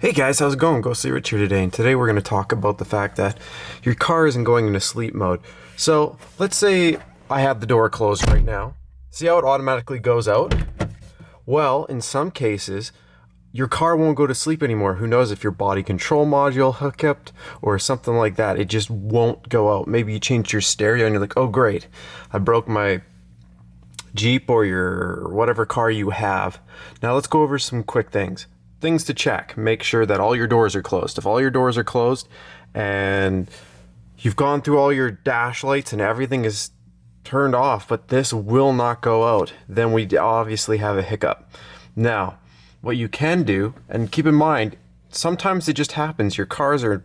Hey guys, how's it going? Go See Rich here today, and today we're going to talk about the fact that your car isn't going into sleep mode. So let's say I have the door closed right now. See how it automatically goes out? Well, in some cases, your car won't go to sleep anymore. Who knows if your body control module hooked or something like that. It just won't go out. Maybe you changed your stereo and you're like, oh great, I broke my Jeep or your whatever car you have. Now let's go over some quick things. Things to check. Make sure that all your doors are closed. If all your doors are closed and you've gone through all your dash lights and everything is turned off, but this will not go out, then we obviously have a hiccup. Now, what you can do, and keep in mind, sometimes it just happens. Your cars are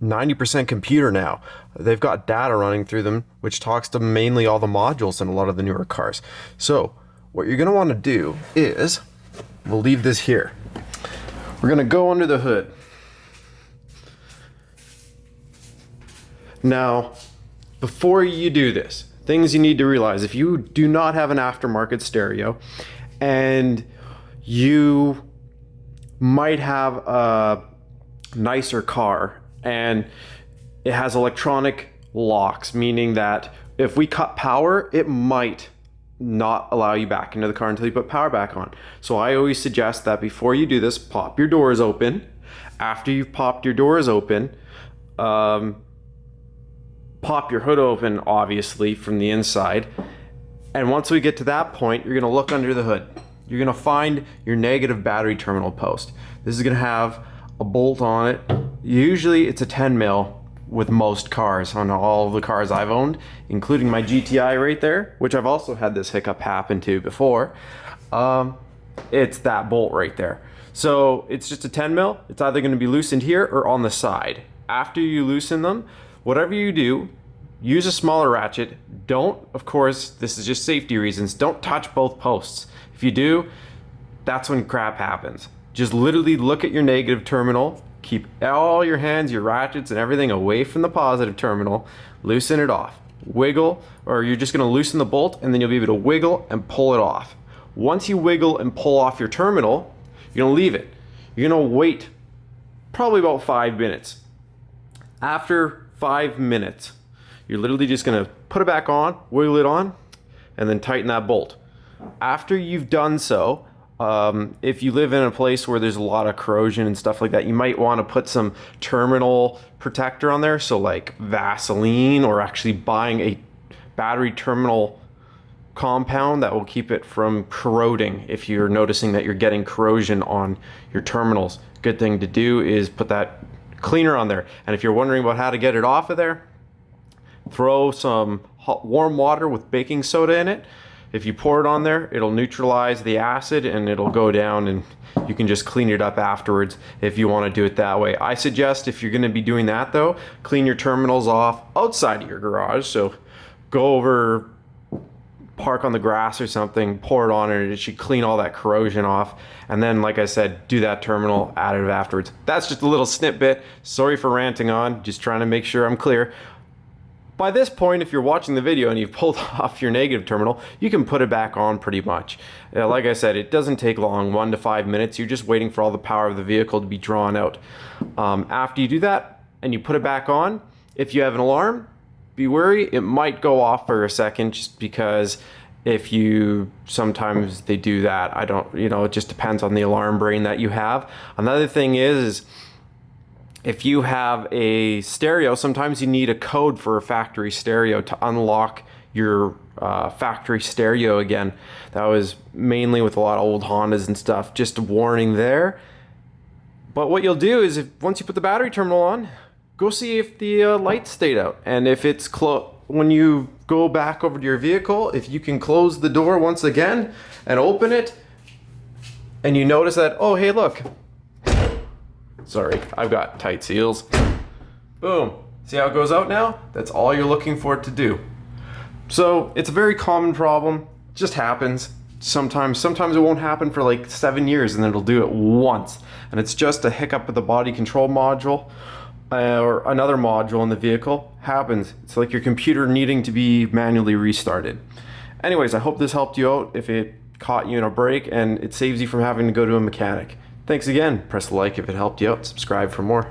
90% computer now. They've got data running through them, which talks to mainly all the modules in a lot of the newer cars. So what you're going to want to do is, we'll leave this here. We're going to go under the hood. Now, before you do this, things you need to realize: if you do not have an aftermarket stereo and you might have a nicer car and it has electronic locks, meaning that if we cut power, it might not allow you back into the car until you put power back on. So I always suggest that before you do this, pop your doors open. After you've popped your doors open, pop your hood open, obviously, from the inside. And once we get to that point, you're going to look under the hood. You're going to find your negative battery terminal post. This is going to have a bolt on it. Usually it's a 10 mil with most cars, on all of the cars I've owned, including my GTI right there, which I've also had this hiccup happen to before. It's that bolt right there. So it's just a 10 mil. It's either going to be loosened here or on the side. After you loosen them, whatever you do, use a smaller ratchet. Don't, of course, this is just safety reasons, don't touch both posts. If you do, that's when crap happens. Just literally look at your negative terminal, keep all your hands, your ratchets and everything away from the positive terminal, loosen it off, wiggle, or you're just gonna loosen the bolt and then you'll be able to wiggle and pull it off. Once you wiggle and pull off your terminal, you're gonna leave it. You're gonna wait probably about 5 minutes. After 5 minutes, you're literally just gonna put it back on, wiggle it on, and then tighten that bolt. After you've done so, if you live in a place where there's a lot of corrosion and stuff like that, you might want to put some terminal protector on there. So like Vaseline, or actually buying a battery terminal compound that will keep it from corroding. If you're noticing that you're getting corrosion on your terminals, good thing to do is put that cleaner on there. And if you're wondering about how to get it off of there, throw some hot warm water with baking soda in it. If you pour it on there, it'll neutralize the acid and it'll go down, and you can just clean it up afterwards if you want to do it that way. I suggest, if you're going to be doing that though, clean your terminals off outside of your garage. So go over, park on the grass or something, pour it on, and it should clean all that corrosion off. And then, like I said, do that terminal additive afterwards. That's just a little snippet. Sorry for ranting on, just trying to make sure I'm clear. By this point, if you're watching the video and you've pulled off your negative terminal, you can put it back on pretty much. Like I said, it doesn't take long, 1 to 5 minutes. You're just waiting for all the power of the vehicle to be drawn out. After you do that and you put it back on, if you have an alarm, be wary. It might go off for a second, just because sometimes they do that. I don't, it just depends on the alarm brain that you have. Another thing is if you have a stereo, sometimes you need a code for a factory stereo to unlock your factory stereo again. That was mainly with a lot of old Hondas and stuff. Just a warning there. But what you'll do is, once you put the battery terminal on, go see if the light stayed out. And if it's when you go back over to your vehicle, if you can close the door once again and open it, and you notice that, oh hey look, sorry, I've got tight seals. Boom. See how it goes out now? That's all you're looking for it to do. So it's a very common problem. It just happens. Sometimes it won't happen for like 7 years, and then it'll do it once. And it's just a hiccup with the body control module or another module in the vehicle. Happens. It's like your computer needing to be manually restarted. Anyways, I hope this helped you out if it caught you in a break and it saves you from having to go to a mechanic. Thanks again. Press like if it helped you out. Subscribe for more.